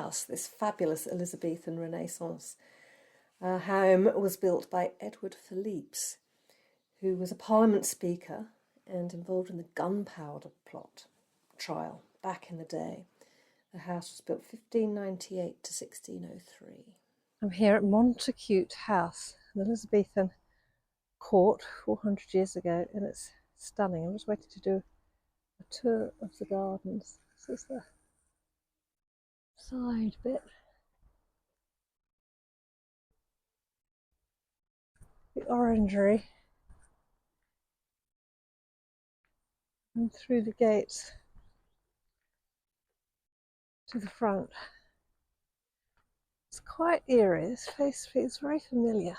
House, this fabulous Elizabethan Renaissance home, was built by Edward Philippes, who was a Parliament speaker and involved in the gunpowder plot trial back in the day. The house was built 1598 to 1603. I'm here at Montacute House, an Elizabethan court 400 years ago, and it's stunning. I'm just waiting to do a tour of the gardens. This is the side bit. The orangery. And through the gates to the front. It's quite eerie. This place feels very familiar.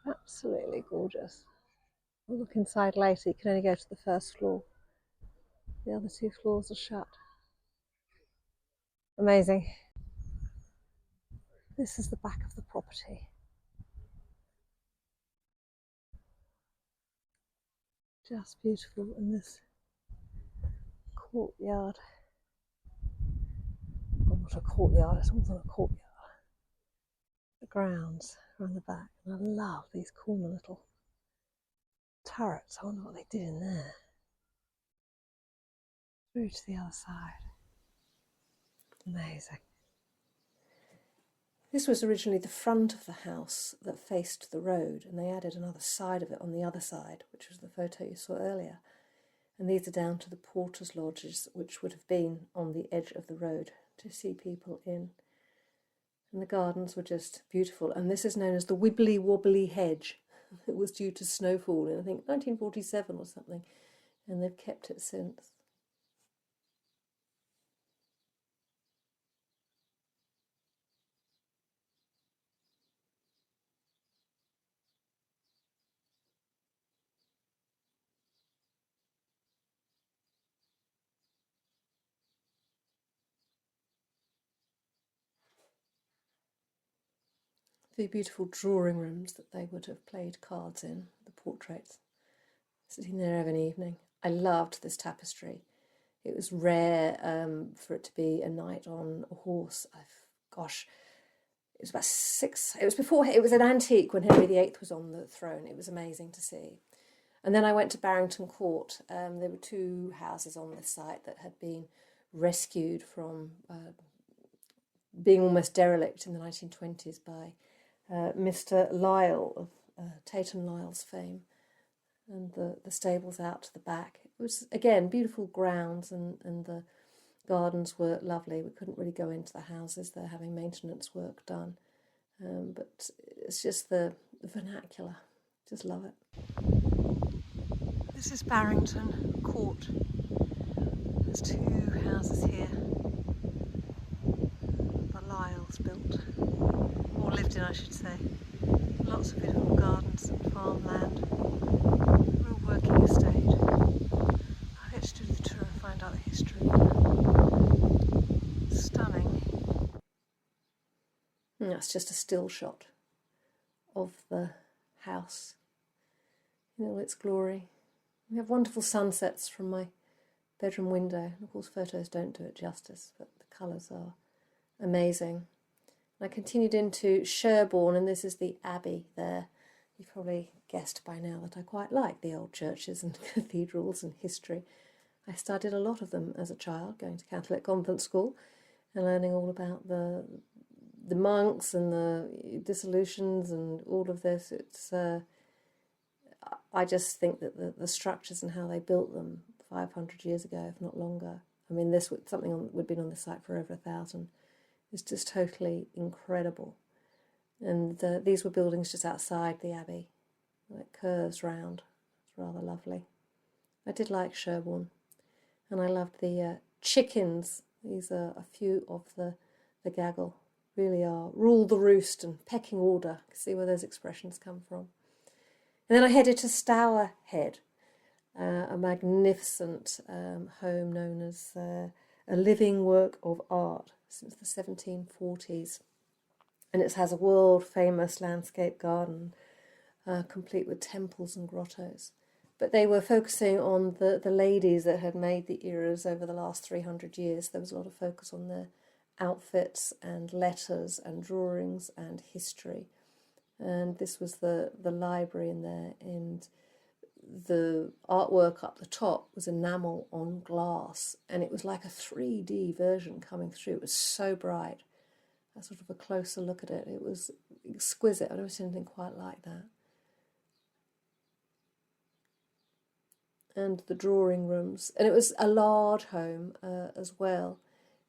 Absolutely gorgeous. We'll look inside later. You can only go to the first floor. The other two floors are shut. Amazing. This is the back of the property. Just beautiful in this courtyard. Well, not a courtyard, it's more than a courtyard. The grounds around the back. And I love these corner little turrets. I wonder what they did in there. Through to the other side. Amazing. This was originally the front of the house that faced the road, and they added another side of it on the other side, which was the photo you saw earlier. And these are down to the porters' lodges, which would have been on the edge of the road to see people in. And the gardens were just beautiful. And this is known as the Wibbly Wobbly Hedge. It was due to snowfall in, I think, 1947 or something, and they've kept it since. The beautiful drawing rooms that they would have played cards in, the portraits, sitting there of an evening. I loved this tapestry. It was rare for it to be a knight on a horse. Gosh, it was about it was before, it was an antique when Henry VIII was on the throne. It was amazing to see. And then I went to Barrington Court. There were two houses on this site that had been rescued from being almost derelict in the 1920s by Mr. Lyle of Tate and Lyle's fame, and the stables out to the back. It was, again, beautiful grounds, and the gardens were lovely. We couldn't really go into the houses. They're having maintenance work done. But it's just the vernacular. Just love it. This is Barrington Court. There's two houses here. The Lyles built. Or lived in, I should say. Lots of beautiful gardens and farmland. Real working estate. I'll get to do the tour and find out the history. Stunning. And that's just a still shot of the house in all its glory. We have wonderful sunsets from my bedroom window. Of course, photos don't do it justice, but the colours are amazing. I continued into Sherborne, and this is the Abbey there. You've probably guessed by now that I quite like the old churches and cathedrals and history. I studied a lot of them as a child, going to Catholic convent school and learning all about the monks and the dissolutions and all of this. It's I just think that the structures and how they built them 500 years ago, if not longer. I mean, this would have been on the site for over 1,000. It's just totally incredible. And these were buildings just outside the Abbey. It curves round. It's rather lovely. I did like Sherborne. And I loved the chickens. These are a few of the gaggle. Really are. Rule the roost and pecking order. You can see where those expressions come from. And then I headed to Stourhead, a magnificent home known as a living work of art since the 1740s. And it has a world-famous landscape garden, complete with temples and grottos. But they were focusing on the ladies that had made the eras over the last 300 years. There was a lot of focus on their outfits and letters and drawings and history. And this was the library in there, and the artwork up the top was enamel on glass, and it was like a 3D version coming through. It was so bright. A sort of a closer look at it. It was exquisite. I've never seen anything quite like that. And the drawing rooms, and it was a large home as well.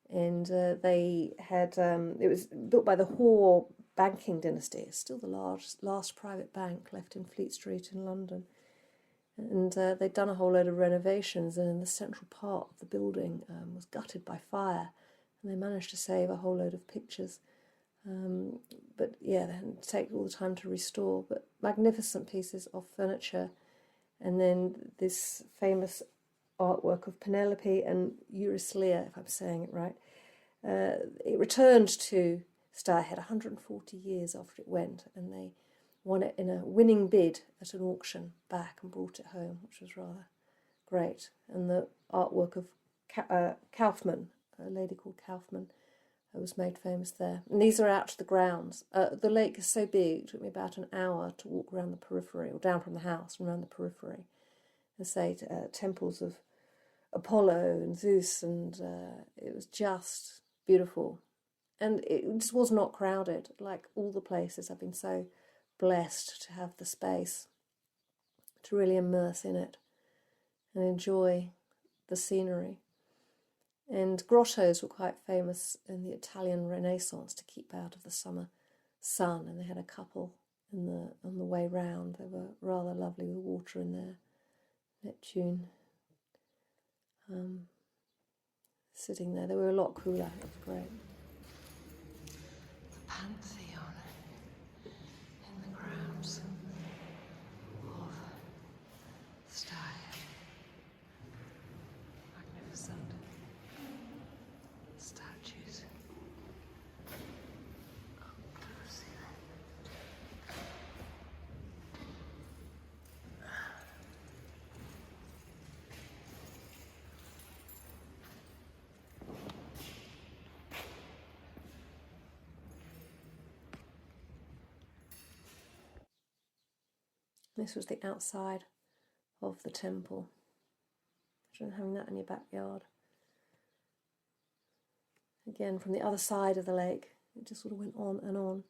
And they had it was built by the Hoare banking dynasty. It's still the last private bank left in Fleet Street in London. And they'd done a whole load of renovations, and in the central part of the building was gutted by fire, and they managed to save a whole load of pictures. But yeah, they had to take all the time to restore, but magnificent pieces of furniture. And then this famous artwork of Penelope and Eurysleia, if I'm saying it right. It returned to Stourhead 140 years after it went, and they won it in a winning bid at an auction back and brought it home, which was rather great. And the artwork of Kaufmann, a lady called Kaufmann, was made famous there. And these are out to the grounds. The lake is so big, it took me about an hour to walk around the periphery, or down from the house and around the periphery, and say temples of Apollo and Zeus, and it was just beautiful. And it just was not crowded. Like all the places, I've been so blessed to have the space to really immerse in it and enjoy the scenery. And grottos were quite famous in the Italian Renaissance to keep out of the summer sun, and they had a couple on the way round. They were rather lovely with water in there. Neptune sitting there. They were a lot cooler. It was great. The Pantheon in the grounds of Stourhead. Magnificent statues. This was the outside of the temple. Imagine having that in your backyard. Again, from the other side of the lake, it just sort of went on and on.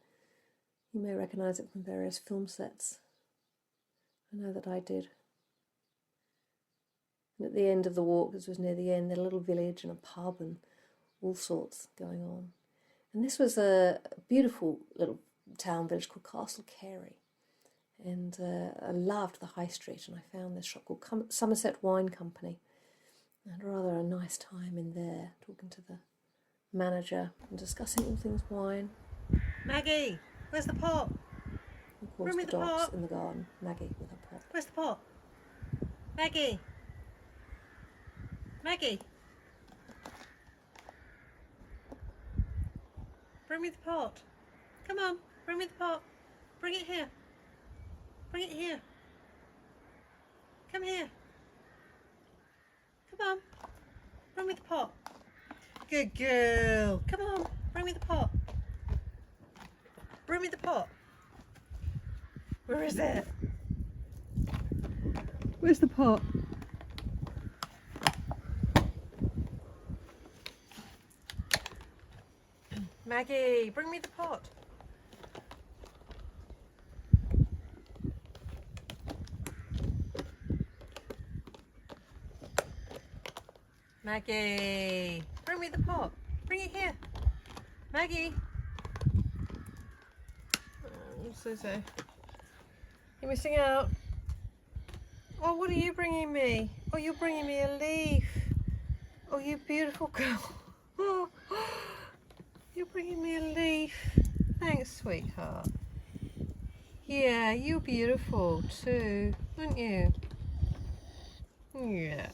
You may recognise it from various film sets. I know that I did. And at the end of the walk, this was near the end, there was a little village and a pub and all sorts going on. And this was a beautiful little town village called Castle Cary. And I loved the high street, and I found this shop called Somerset Wine Company. I had rather a nice time in there, talking to the manager and discussing all things wine. Maggie, where's the pot? Of course, the dogs in the garden. Maggie with her pot. Where's the pot? Maggie. Maggie. Bring me the pot. Come on, bring me the pot. Bring it here. Bring it here. Come here. Come on. Bring me the pot. Good girl. Come on. Bring me the pot. Bring me the pot. Where is it? Where's the pot? Maggie, bring me the pot. Maggie, bring me the pot. Bring it here. Maggie. I'm so sorry. You're missing out. Oh, what are you bringing me? Oh, you're bringing me a leaf. Oh, you beautiful girl. Oh, you're bringing me a leaf. Thanks, sweetheart. Yeah, you're beautiful too, aren't you? Yeah.